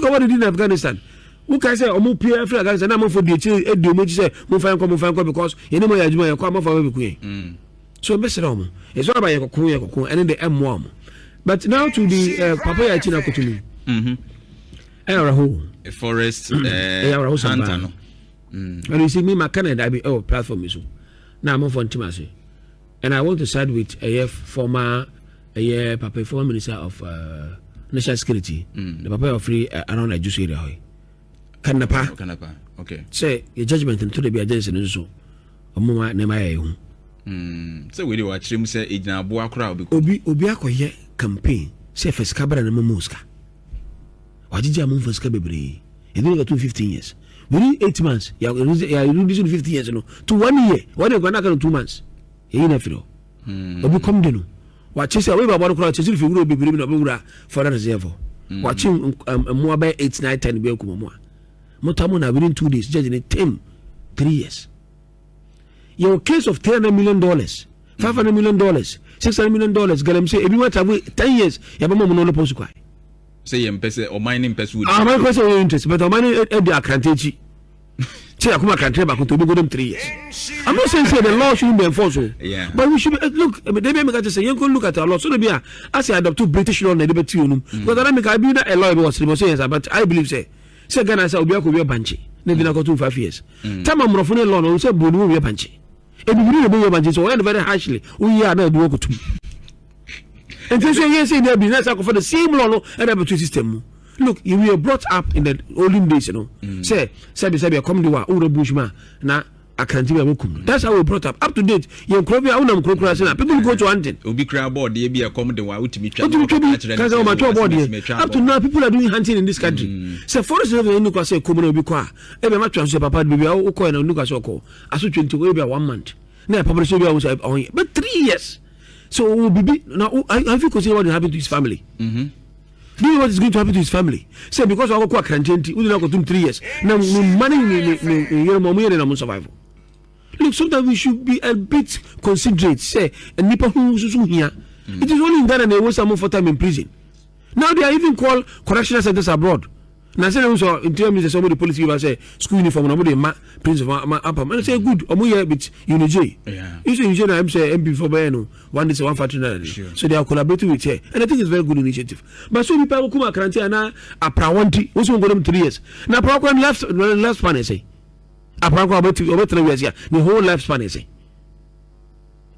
at what they did in Afghanistan. Who can say Omu Pia Afghanistan and I'm for the Edu say Mufan because you know my come for every so best it's all about Yaku and then the M1. But now to the Papaya China Kutumi. A forest hunter. And you see me, my Canada be platform is now I'm on Timasi. And I want to side with a former minister of national security, the Papa of free around a juice area. Kanapa. Okay. Say your judgment into the be a and so. Omuma Nemaya. So we watch him say it now boa crowd Obiako ye campaign, say for Scabra and Momuska. What did you move for Scabri? You didn't go to 15 years. Within 8 months, you are reducing 50 years to 1 year. What are you going to 2 months? You ain't a Obi come denu. Watch this away about crowd. Chesi if you will be believing about for that reserve. Watching more by 8, 9, 10 be okumo. Motamona within 2 days, judging it 3 years. Your case of $300 million, $500 million, $600 million, Galamsey, everyone have 10 years. You have a mono post cry. Say or mining person. My question is interest, but money at the Akrantechi. Say I come back to go them 3 years. I'm not saying the law shouldn't be enforced. Yeah. But we should look. They may make say you can look at our law. So they be as I adopt to British law and liberty. Because I be a lawyer was but I believe say Ghana say Obiako be a banchi. Maybe not go to 5 years. Time I'm rofune law no say Bonu be a banchi. E be really be a banchi so when very harshly we are not do work to. And this way say there be nice for the same law and the system. Look, you were brought up in the olden days, Say, Sabi, come to Ura Bushma, na Akantiba Mukum. That's how we brought up. Up to date, you crocodile, people go to hunting. Ubi crab board, they be a common one to be up to now, people are doing hunting in this country. So, forest of the Nuka say, Common Ubiqua, every much transfer Papa Bibi, Oko and Lucas Oko, as we 1 month. Now, publish was on but 3 years. So, now, have you considered what happened to his family? Do you know what is going to happen to his family? Say because I go quarantine, we don't go to 3 years. Now money in survival. Look, sometimes we should be a bit considerate. Say a nipa who's here. It is only in Ghana they want someone for time in prison. Now they are even called correctional centers abroad. Now say also in terms of somebody police give us say school uniform, nobody prince of upper. And say good, here with UNJ. Yeah. You say UNJ I'm say MP for Bayano, 1 day 149. Sure. So they are collaborating with her. And I think it's a very good initiative. But so people come quarantine now a prawanti, also go them 3 years. Now program lifespan say. A program about 3 years here. The whole lifespan say.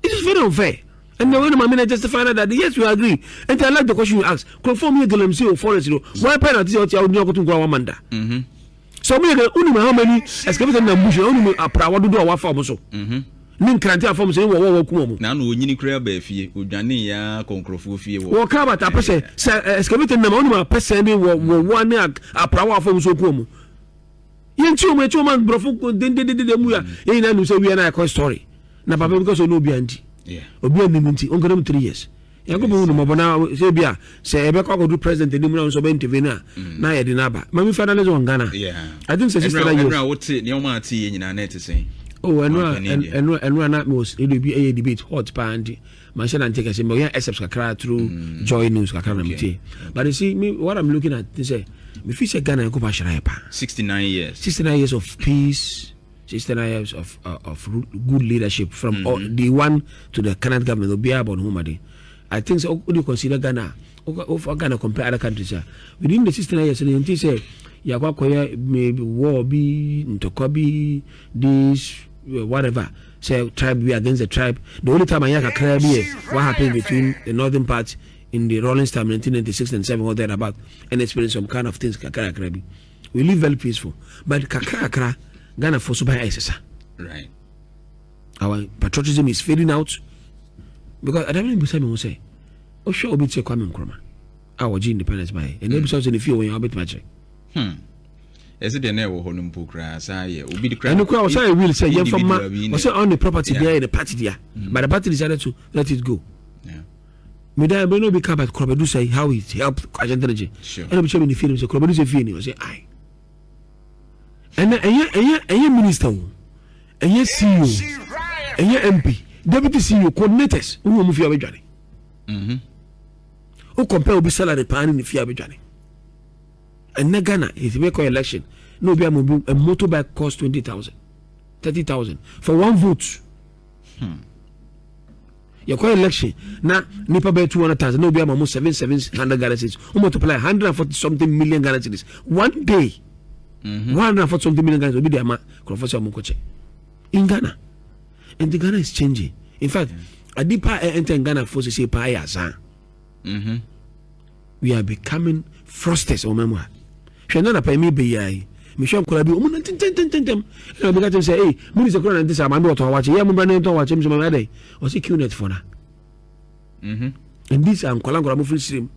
It is very unfair. And the way my justify that yes, we agree. And I like the question you asked. Conform me Galamsey or forest. Why penalty or you go to Guamanda? So we are only how many escaped in the bush only a proud to do our farm so. Nin can't form say now no you crab fee, Ujani ya concrofu fee. Walk out a person, escaped in the only a person one a proud form so come. Yen two man brofu did the muya. You say we are not a story. Now, because of no behind. Yeah. Obi aninti on go 3 years. Yakobo no mabona say bia say e be kwa go do president ni mu so be intervene na ye de na ba. Mami finalize on Ghana. Yeah. I think say sister years. Enra what ne o ma tie nyina na say. Oh, enra na was it be a debate hot pa anti. Man shall not take us in except kakra through Joy News kakra na mti. But you see me what I'm looking at they say me fi say Ghana go pa shira pa. 69 years of peace. 69 years of good leadership from the one to the current government. I think so. Would you consider Ghana? Or Ghana compare other countries? Within the 69 years, they say, "Yakwakoya maybe war be Ntokobi this whatever." Say tribe be against the tribe. The only time I hear what happened between the northern part in the Rollins time 1996 and 7 or thereabout, and experience some kind of things. We live very peaceful, but kakra. Ghana for super ISIS. Right. Our patriotism is fading out because I don't know say, oh sure obi say Kwame Nkrumah. Our independence by and maybe something if you when you bit match. Is it the never honum pokra say obi the crowd. And the crowd say will say you from was on the property there in the party there. But the party decided to let it go. Yeah. Me da be no be come but Krobedu say how it help agent energy. Sure. And be show me the film say Krobedu say feel was say I. And minister, and CEO, and MP, deputy CEO, coordinators who move your journey. Who compare with salary pan in the fear journey. And Ghana, if you make an election, no be a motorbike cost 20,000, 30,000 for one vote. You call election now, Nipa by 200,000, no be almost 700 Ghana cedis. Who multiply 140 something million Ghana cedis 1 day. 140 something million Ghana will be the amount in Ghana. And the Ghana is changing. In fact, a deeper enter in Ghana for say payas. We are becoming frosters or memoir. She not pay me be Michelle could be woman and I began to say, hey, Minister Crown and this I'm not watching. Yeah, I'm not watching some other day. Or see QNet for now. And this I'm Colangora moving stream.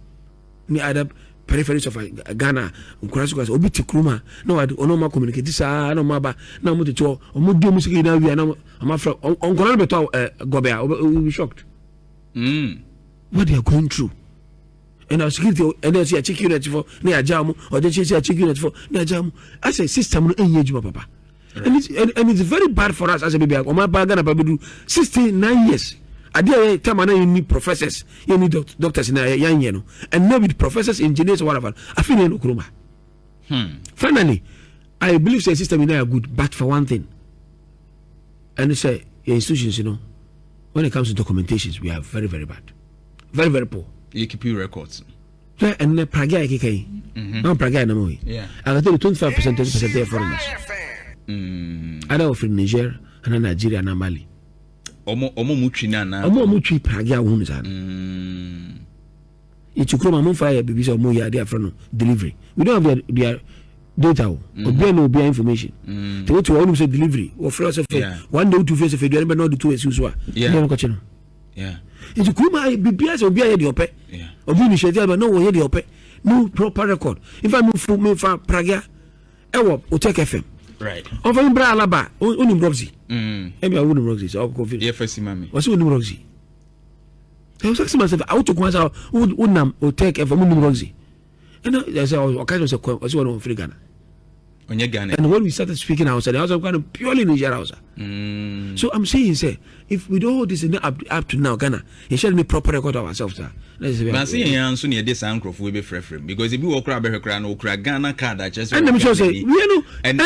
Me other peripheries of Ghana, Kurasukas, Obiti Kruma. No, I don't know communicate. This I don't know now. Much or Mudu music now. We are now. I'm afraid on Colombo Gobea will be shocked. What they are going through. And our security, and then see a chicken unit for near Jamu, or then she see a chicken unit for near Jamu. I say, system will engage my papa. Right. And it's very bad for us as a baby. Or my bagana baby 69 years. I did time you need professors, you need doctors in a young, you know, and now with professors, engineers, or whatever. I feel no kruma. Finally, I believe the system in there are good, but for one thing, and they say institutions, you know, when it comes to documentations, we are very, very bad, very, very poor. You keep your records. And the Praga, no Praga, no more. Yeah, I got 25% of foreigners. I don't offer Niger and Nigeria and Mali. Omo Muchina, Omo Muchi Praga wounds. It's a chroma on fire because of Moya, they are from delivery. We don't have their data or be information. They go to all say delivery or philosophy. One day to face a figure, but not the two as usual. Yeah. It's a Kuma BBS or be a diope. Or be initiated, but no way diope. No proper record. If I move from Praga, or take FM. Right. Over in Bralaba, only Roxy. Maybe I wouldn't Roxy, so I'll go for you. First, mammy. What's only Roxy? I was asking myself, I took myself, would or take FM only Roxy. And I said, I kind of say, what's one of Ghana? On your Ghana. And when we started speaking outside, I was kind of purely Niger house. So I'm saying, say, if we do all this up to now, Ghana, it shall be proper record of ourselves. I'm saying, answer near this uncle will be free because if you walk around her Ghana card, I just and let me just say, you know, and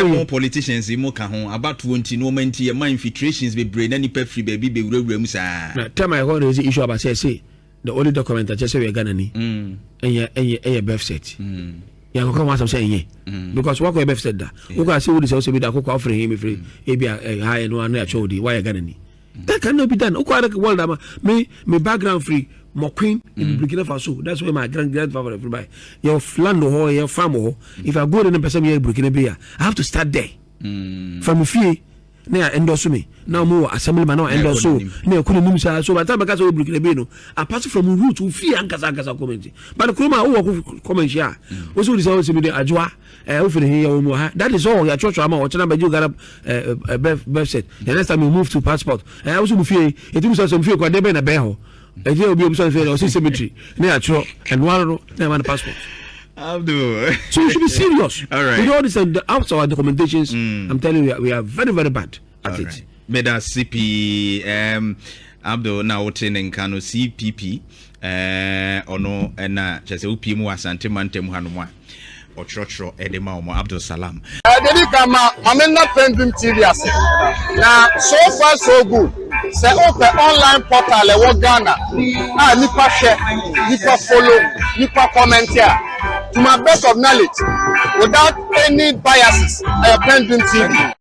more politicians in Moka about 20 no menti my infiltrations be brain any pep free baby be rooms. Tell my God is the issue about say the only document I just say we are Ghana and your birth set. Yeah, come on, I'm saying because what we have said that we can see what is also be that offering him free a high and one actual why a Ghana. That cannot be done. Me background free, my queen in Burkina Faso. That's where my grandfather everybody. Your land or your farm or if I go to the person here Burkina Faso, I have to start there. From fee near endorse me. Now more assemblyman now endorse so near Kunimsa. So by the time I got to Burkina Faso, I pass from route to fee and Kazakasa community. But the Kuma who comment here also is always with the Ajwa. That is all. Your church, I'm watching about you got up a birth set. The next time you move to passport, I also feel it was some few quite never in a beho. A deal will be observed or cemetery near church and one passport. I'll do. So you should be serious. All right. With all this and the outside documentations, I'm telling you, we are very, very bad at it. Meda CP Abdul now in Kano CPP ono na chese upi mu asante mantem hanoma ochrochro edema omo Abdul Salam. Dedi kama amena PENDREAM TV ase. Na so far so good. Say open online portal e wo Ghana. Nipa share, nipa follow, nipa comment here. To my best of knowledge, without any biases, PENDREAM TV.